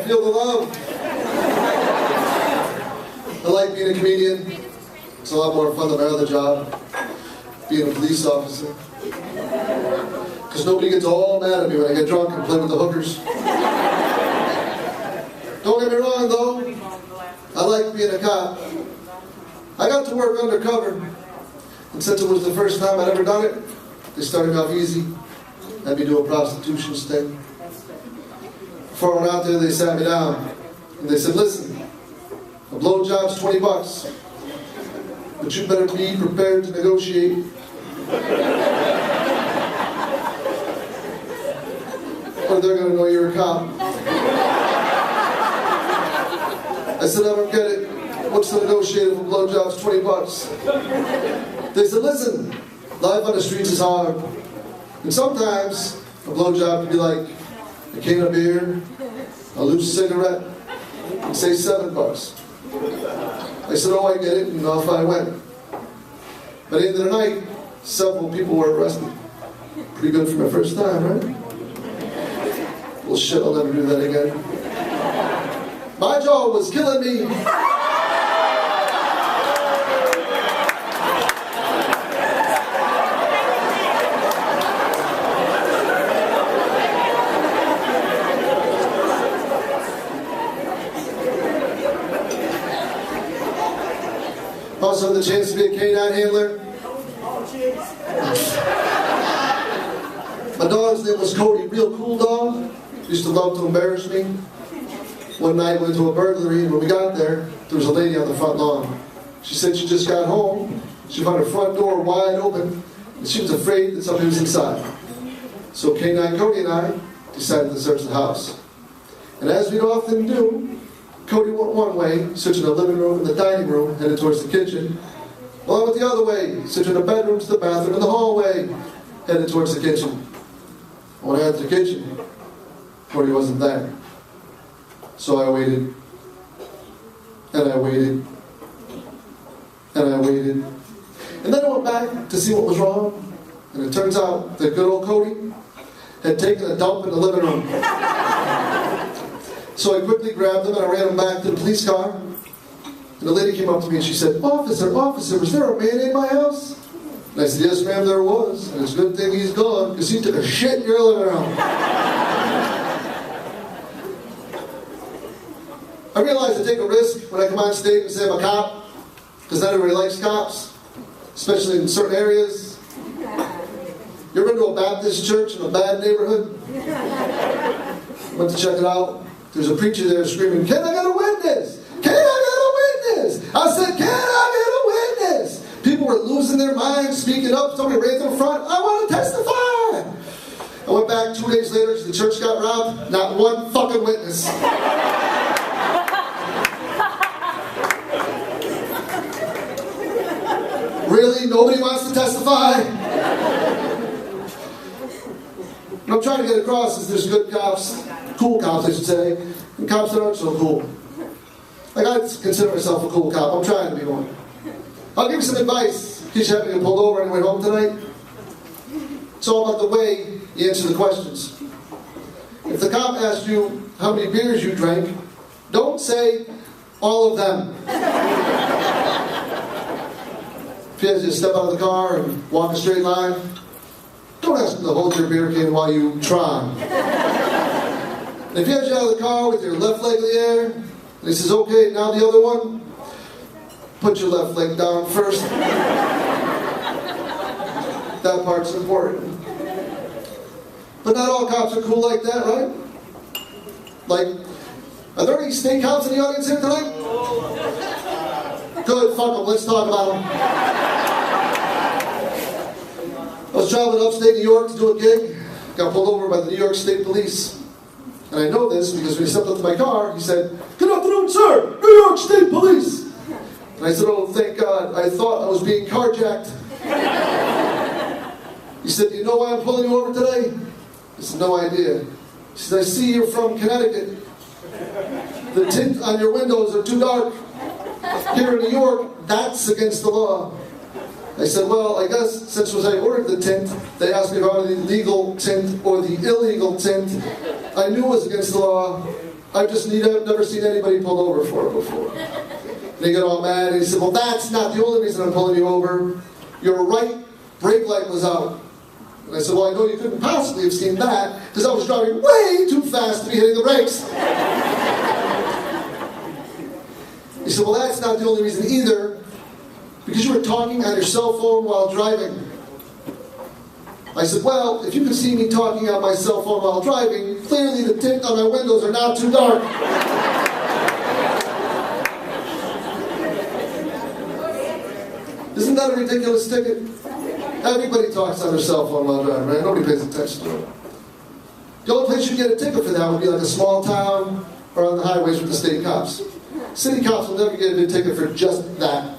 I feel the love. I like being a comedian. It's a lot more fun than my other job, being a police officer. Because nobody gets all mad at me when I get drunk and play with the hookers. Don't get me wrong though, I like being a cop. I got to work undercover, and since it was the first time I'd ever done it, they started me off easy. Had me do a prostitution sting. Before I went out there, they sat me down, and they said, listen, a blowjob's $20, but you better be prepared to negotiate. Or they're going to know you're a cop. I said, I don't get it. What's the negotiated for blowjobs? $20. They said, listen, life on the streets is hard. And sometimes a blowjob can be like a can of beer, a loose cigarette, and say $7. I said, oh, I get it, and off I went. By the end of the night, several people were arrested. Pretty good for my first time, right? Well, shit, I'll never do that again. My jaw was killing me. Also had the chance to be a canine handler. My dog's name was Cody, real cool dog. Used to love to embarrass me. One night we went to a burglary, and when we got there was a lady on the front lawn. She said she just got home, she found her front door wide open, and she was afraid that somebody was inside. So Canine Cody and I decided to search the house. And as we often do, Cody went one way, searching the living room and the dining room, headed towards the kitchen. Well, I went the other way, searching the bedrooms, the bathroom, and the hallway, headed towards the kitchen. When I entered the kitchen, Cody wasn't there. So I waited, and I waited, and I waited. And then I went back to see what was wrong, and it turns out that good old Cody had taken a dump in the living room. So I quickly grabbed him and I ran him back to the police car. And the lady came up to me and she said, Officer, was there a man in my house? And I said, yes, ma'am, there was. And it's a good thing he's gone, because he took a shit in your living room. I realize I take a risk when I come on stage and say I'm a cop, because not everybody likes cops, especially in certain areas. You ever been to a Baptist church in a bad neighborhood? Went to check it out. There's a preacher there screaming, can I get a witness? Can I get a witness? I said, can I get a witness? People were losing their minds, speaking up. Somebody ran to the front, I want to testify. I went back 2 days later, the church got robbed, not one fucking witness. Really? Nobody wants to testify? What I'm trying to get across is there's good cops, cool cops I should say, and cops that aren't so cool. Like, I consider myself a cool cop. I'm trying to be one. I'll give you some advice in case you happen to get pulled over on your way home tonight. It's all about the way you answer the questions. If the cop asks you how many beers you drank, don't say all of them. If he has you to step out of the car and walk a straight line, don't ask him to hold your beer can while you try. And if he has you out of the car with your left leg in the air, and he says, okay, now the other one, put your left leg down first. That part's important. But not all cops are cool like that, right? Like, are there any state cops in the audience here tonight? Good, fuck them, let's talk about them. I was traveling upstate New York to do a gig, got pulled over by the New York State Police. And I know this because when he stepped up to my car, he said, good afternoon, sir, New York State Police. And I said, oh, thank God, I thought I was being carjacked. He said, do you know why I'm pulling you over today? I said, no idea. He said, I see you're from Connecticut. The tint on your windows are too dark. Here in New York, that's against the law. I said, well, I guess since I ordered the tint, they asked me about the legal tint or the illegal tint. I knew it was against the law, I've never seen anybody pulled over for it before. And he got all mad and he said, well, that's not the only reason I'm pulling you over. Your right brake light was out. And I said, well, I know you couldn't possibly have seen that because I was driving way too fast to be hitting the brakes. He said, well, that's not the only reason either, because you were talking on your cell phone while driving. I said, well, if you could see me talking on my cell phone while driving, clearly the tint on my windows are not too dark. Isn't that a ridiculous ticket? Everybody talks on their cell phone while driving, right? Nobody pays attention to it. The only place you get a ticket for that would be like a small town or on the highways with the state cops. City cops will never get a ticket for just that.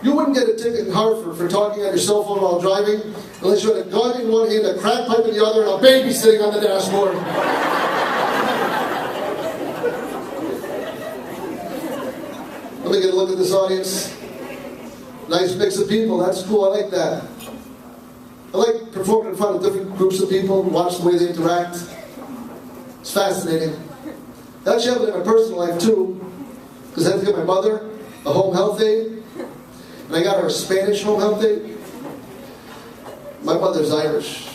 You wouldn't get a ticket in Hartford for talking on your cell phone while driving unless you had a gun in one hand, a crack pipe in the other, and a baby sitting on the dashboard. Let me get a look at this audience. Nice mix of people. That's cool. I like that. I like performing in front of different groups of people and watch the way they interact. It's fascinating. That actually happened in my personal life too, because I had to get my mother a home health aide, and I got her a Spanish home health aide. My mother's Irish.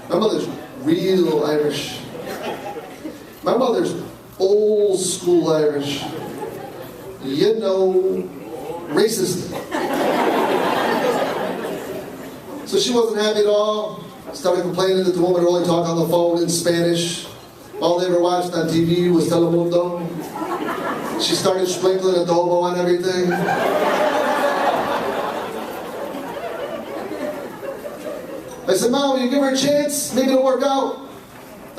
My mother's real Irish. My mother's old school Irish. You know, racist. So she wasn't happy at all. Started complaining that the woman would only talk on the phone in Spanish. All they ever watched on TV was Telemundo. She started sprinkling adobo on everything. I said, Mom, you give her a chance? Maybe it'll work out.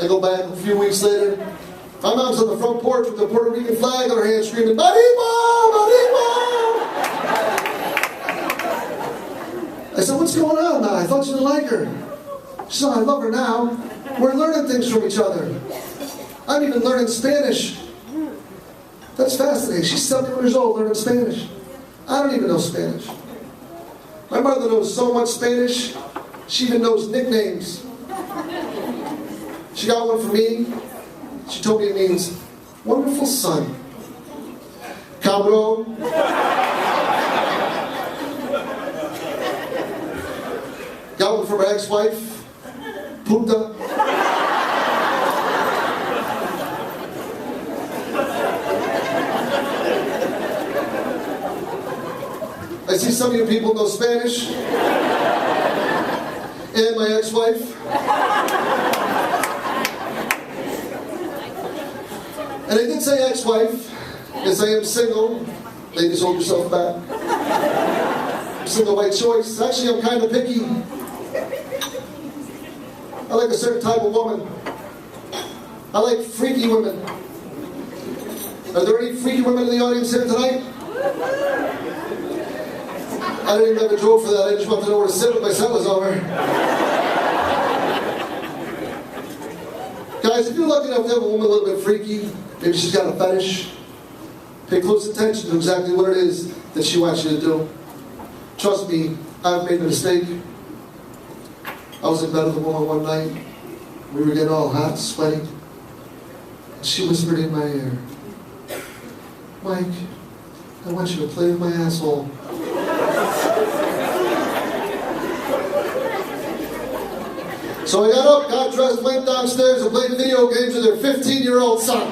I go back a few weeks later. My mom's on the front porch with the Puerto Rican flag on her hand screaming, Maribo! Maribo! I said, what's going on, Ma? I thought you didn't like her. She said, I love her now. We're learning things from each other. I'm even learning Spanish. That's fascinating. She's 71 years old learning Spanish. I don't even know Spanish. My mother knows so much Spanish, she even knows nicknames. She got one for me. She told me it means, wonderful son. Cabrón. Got one for my ex-wife. Puta. I see some of you people know Spanish. And my ex-wife. And I did say ex-wife, because I am single. Ladies, hold yourself back. I'm single by choice. Actually, I'm kind of picky. I like a certain type of woman. I like freaky women. Are there any freaky women in the audience here tonight? I didn't even have a joke for that. I just wanted to know where to sit when my set was over. Guys, if you're lucky enough to have a woman a little bit freaky, maybe she's got a fetish, pay close attention to exactly what it is that she wants you to do. Trust me, I've made a mistake. I was in bed with a woman one night. We were getting all hot and sweaty. And she whispered in my ear, Mike, I want you to play with my asshole. So I got up, got dressed, went downstairs and played video games with her 15-year-old son.